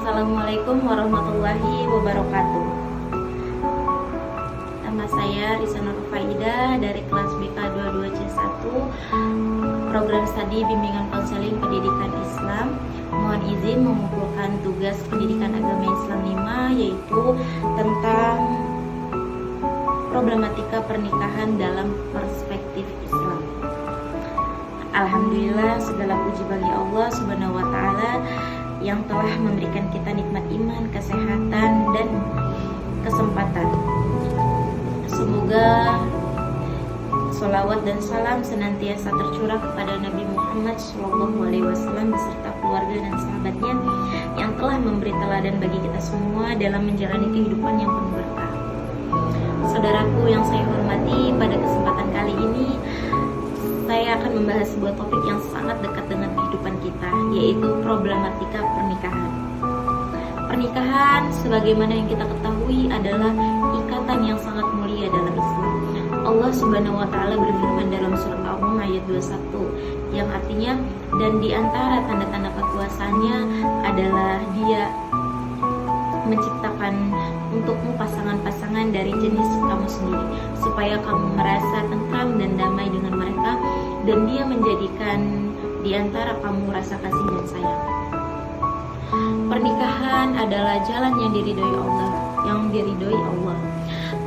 Assalamualaikum warahmatullahi wabarakatuh. Nama saya Risa Nur Faida dari kelas BK 22C1, program studi bimbingan konseling pendidikan Islam. Mohon izin mengumpulkan tugas pendidikan agama Islam 5, yaitu tentang problematika pernikahan dalam perspektif Islam. Alhamdulillah, segala puji bagi Allah Subhanahu wa Ta'ala yang telah memberikan kita nikmat iman, kesehatan, dan kesempatan. Semoga sholawat dan salam senantiasa tercurah kepada Nabi Muhammad SAW beserta keluarga dan sahabatnya yang telah memberi teladan bagi kita semua dalam menjalani kehidupan yang penuh berkah. Saudaraku yang saya hormati, pada kesempatan kali ini saya akan membahas sebuah topik yang sangat dekat dengan kehidupan kita, yaitu problematika pernikahan. Pernikahan, sebagaimana yang kita ketahui, adalah ikatan yang sangat mulia dalam Islam. Allah Subhanahu wa Ta'ala berfirman dalam surat Al-Rum ayat 21, yang artinya, dan di antara tanda-tanda kekuasaannya adalah Dia menciptakan untukmu pasangan-pasangan dari jenis kamu sendiri, supaya kamu merasa tentram dan damai dengan mereka, dan Dia menjadikan di antara kamu rasa kasih dan sayang. Pernikahan adalah jalan yang diridhoi Allah,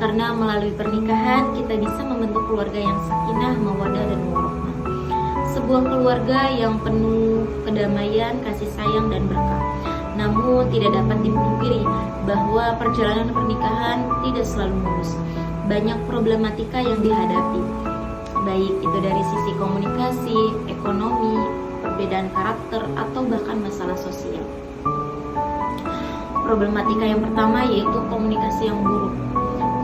karena melalui pernikahan kita bisa membentuk keluarga yang sakinah, mawaddah, dan warahmah. Sebuah keluarga yang penuh kedamaian, kasih sayang, dan berkah. Namun tidak dapat dipungkiri bahwa perjalanan pernikahan tidak selalu mulus. Banyak problematika yang dihadapi, baik itu dari sisi komunikasi, ekonomi, perbedaan karakter, atau bahkan masalah sosial. Problematika yang pertama yaitu komunikasi yang buruk.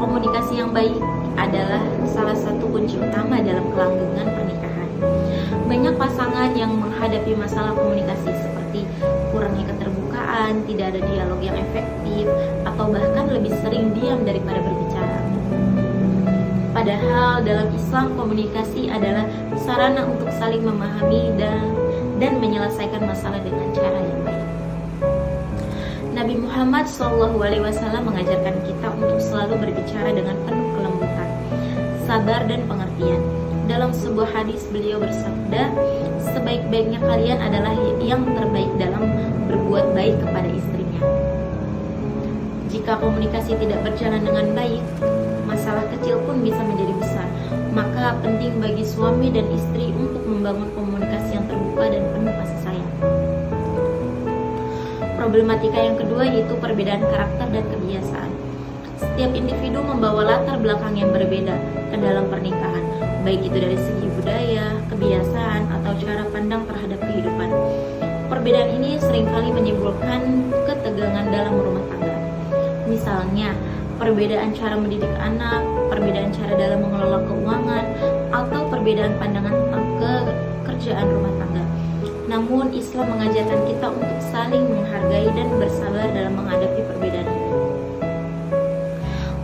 Komunikasi yang baik adalah salah satu kunci utama dalam kelanggengan pernikahan. Banyak pasangan yang menghadapi masalah komunikasi seperti kurangnya keterbukaan, tidak ada dialog yang efektif, atau bahkan lebih sering diam daripada berbicara. Padahal dalam Islam, komunikasi adalah sarana untuk saling memahami dan menyelesaikan masalah dengan cara yang baik. Nabi Muhammad SAW mengajarkan kita untuk selalu berbicara dengan penuh kelembutan, sabar, dan pengertian. Dalam sebuah hadis beliau bersabda, sebaik-baiknya kalian adalah yang terbaik dalam berbuat baik kepada istrinya. Jika komunikasi tidak berjalan dengan baik, masalah kecil pun bisa menjadi besar. Maka penting bagi suami dan istri untuk membangun komunikasi yang terbuka dan penuh kasih sayang. Problematika yang kedua yaitu perbedaan karakter dan kebiasaan. Setiap individu membawa latar belakang yang berbeda ke dalam pernikahan, baik itu dari segi budaya, kebiasaan, atau cara pandang terhadap kehidupan. Perbedaan ini seringkali menimbulkan ketegangan dalam rumah tangga. Misalnya, perbedaan cara mendidik anak, perbedaan cara dalam mengelola keuangan, atau perbedaan pandangan tentang kerjaan rumah tangga. Namun Islam mengajarkan kita untuk saling menghargai dan bersabar dalam menghadapi perbedaan ini.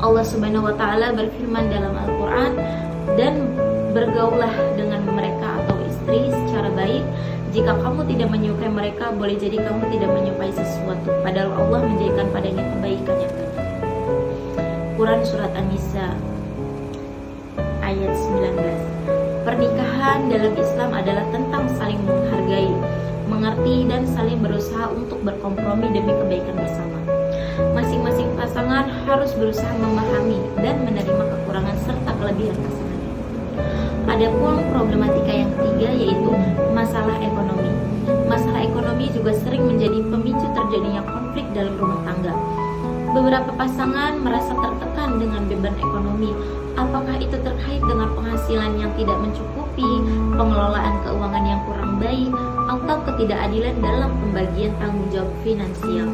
Allah Subhanahu wa Ta'ala berfirman dalam Al-Quran, dan bergaulah dengan mereka atau istri secara baik. Jika kamu tidak menyukai mereka, boleh jadi kamu tidak menyukai sesuatu, padahal Allah menjadikan padanya kebaikan yang banyak. Quran Surat An-Nisa ayat 19. Pernikahan dalam Islam adalah tentang saling menghargai, mengerti, dan saling berusaha untuk berkompromi demi kebaikan bersama. Masing-masing pasangan harus berusaha memahami dan menerima kekurangan serta kelebihan pasangannya. Adapun problematika yang ketiga yaitu masalah ekonomi. Masalah ekonomi juga sering menjadi pemicu terjadinya konflik dalam rumah tangga. Beberapa pasangan merasa tertekan dengan beban ekonomi. Apakah itu terkait dengan penghasilan yang tidak mencukupi, pengelolaan keuangan yang kurang baik, atau ketidakadilan dalam pembagian tanggung jawab finansial?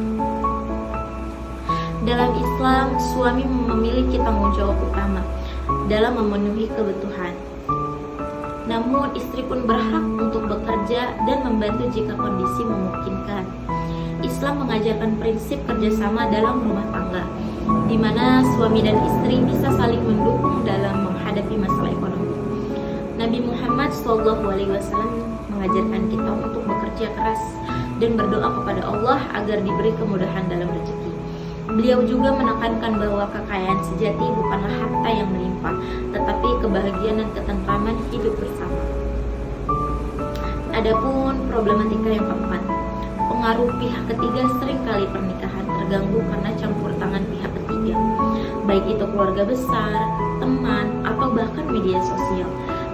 Dalam Islam, suami memiliki tanggung jawab utama dalam memenuhi kebutuhan. Namun istri pun berhak untuk bekerja dan membantu jika kondisi memungkinkan. Islam mengajarkan prinsip kerjasama dalam rumah tangga, di mana suami dan istri bisa saling mendukung dalam menghadapi masalah ekonomi. Nabi Muhammad SAW mengajarkan kita untuk bekerja keras dan berdoa kepada Allah agar diberi kemudahan dalam rezeki. Beliau juga menekankan bahwa kekayaan sejati bukanlah harta yang melimpah, tetapi kebahagiaan dan ketentraman hidup bersama. Adapun problematika yang keempat, pengaruh pihak ketiga seringkali pernikahan terganggu karena campur tangan pihak ketiga, baik itu keluarga besar, teman, atau bahkan media sosial.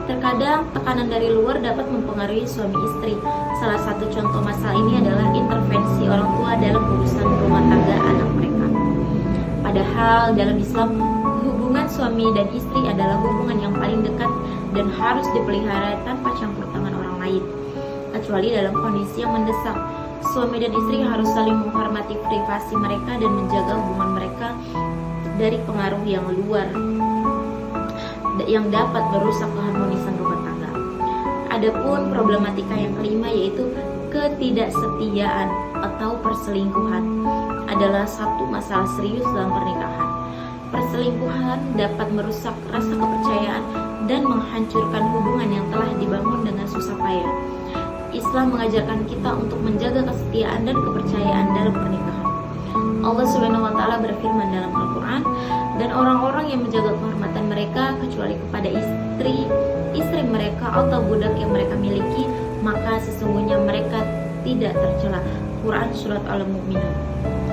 Terkadang tekanan dari luar dapat mempengaruhi suami istri. Salah satu contoh masalah ini adalah intervensi orang tua dalam urusan rumah tangga anak mereka. Padahal dalam Islam, hubungan suami dan istri adalah hubungan yang paling dekat dan harus dipelihara tanpa campur tangan orang lain, kecuali dalam kondisi yang mendesak. Suami dan istri harus saling menghormati privasi mereka dan menjaga hubungan mereka dari pengaruh yang luar yang dapat merusak keharmonisan rumah tangga. Adapun problematika yang kelima, yaitu ketidaksetiaan atau perselingkuhan, adalah satu masalah serius dalam pernikahan. Perselingkuhan dapat merusak rasa kepercayaan dan menghancurkan hubungan yang telah dibangun dengan susah payah. Islam mengajarkan kita untuk menjaga kesetiaan dan kepercayaan dalam pernikahan. Allah Subhanahu wa taala berfirman dalam Al-Qur'an, dan orang-orang yang menjaga kehormatan mereka kecuali kepada istri mereka atau budak yang mereka miliki, maka sesungguhnya mereka tidak tercela. Quran Surat Al-Mu'minun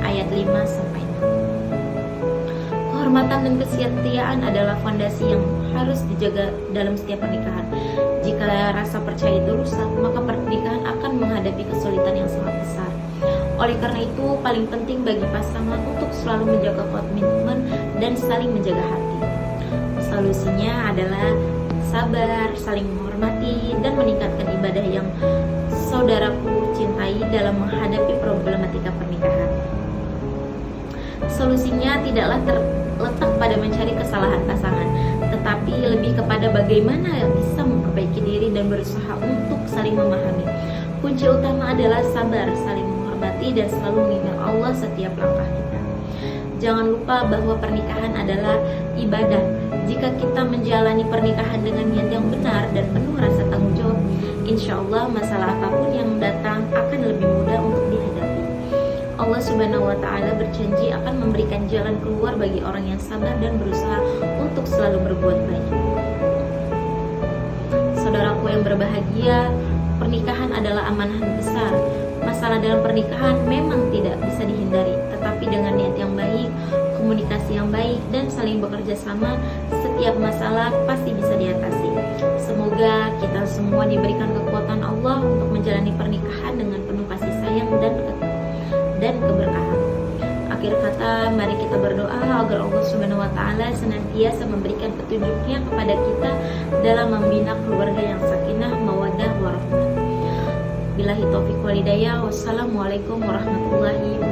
ayat 5-6. Kehormatan dan kesetiaan adalah fondasi yang harus dijaga dalam setiap pernikahan. Jika rasa percaya itu rusak, maka pernikahan akan menghadapi kesulitan yang sangat besar. Oleh karena itu, paling penting bagi pasangan untuk selalu menjaga komitmen dan saling menjaga hati. Solusinya adalah sabar, saling menghormati, dan meningkatkan ibadah yang saudaraku cintai dalam menghadapi problematika pernikahan. Solusinya tidaklah terletak pada mencari kesalahan pasangan, tetapi lebih kepada bagaimana bisa memperbaiki diri dan berusaha untuk saling memahami. Kunci utama adalah sabar, saling menghormati, dan selalu mengingat Allah setiap langkah kita. Jangan lupa bahwa pernikahan adalah ibadah. Jika kita menjalani pernikahan dengan niat yang benar dan penuh rasa tanggung jawab, insya Allah masalah apapun yang datang akan lebih mudah untuk dihadapi. Allah Subhanahu wa taala berjanji akan memberikan jalan keluar bagi orang yang sabar dan berusaha untuk selalu berbuat baik. Saudaraku yang berbahagia, pernikahan adalah amanah besar. Masalah dalam pernikahan memang tidak bisa dihindari, tetapi dengan niat yang baik, komunikasi yang baik, dan saling bekerja sama, setiap masalah pasti bisa diatasi. Semoga kita semua diberikan kekuatan Allah untuk menjalani pernikahan dengan penuh kasih sayang dan keberkahan. Akhir kata, mari kita berdoa agar Allah Subhanahu wa taala senantiasa memberikan petunjuknya kepada kita dalam membina keluarga yang sakinah, mawaddah, warahmah. Billahi taufiq wal hidayah. Wassalamualaikum warahmatullahi wabarakatuh.